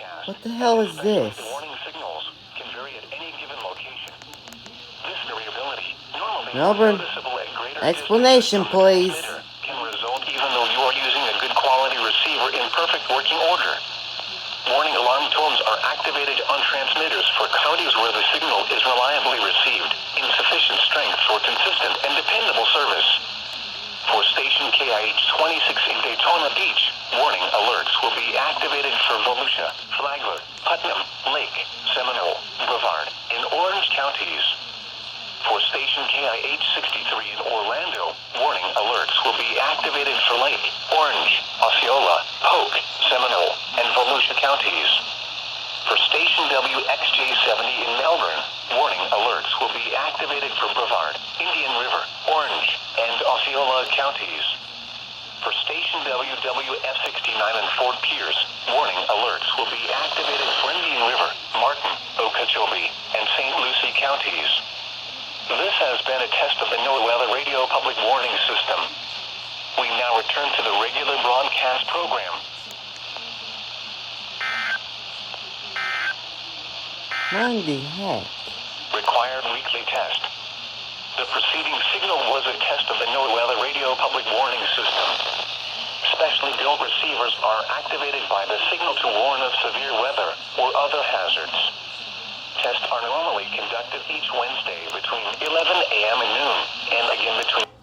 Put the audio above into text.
broadcast. What the hell is this? The warning signals can vary at any given location. This variability, normally Melbourne, noticeable at greater explanation, distances from the please. transmitter, can result even though you are using a good quality receiver in perfect working order. Warning alarm tones are activated on transmitters for counties where the signal is reliably received in sufficient strength for consistent and dependable service. For station KIH 26 in Daytona Beach, warning alerts will be activated for Volusia, Flagler, Putnam, Lake, Seminole, Brevard, and Orange counties. For station KIH 63 in Orlando, warning alerts will be activated for Lake, Orange, Osceola, Polk, Seminole, and Volusia counties. For station WXJ70 in Melbourne, warning alerts will be activated for Brevard, Indian River, Orange, and Osceola counties. For station WWF69 in Fort Pierce, warning alerts will be activated for Indian River, Martin, Okeechobee, and St. Lucie counties. This has been a test of the NOAA Radio Public Warning System. We now return to the regular broadcast program. What the heck? Required weekly test. The preceding signal was a test of the NOAA Radio Public Warning System. Specially built receivers are activated by the signal to warn of severe weather or other hazards. Tests are normally conducted each Wednesday between 11 a.m. and noon, and again between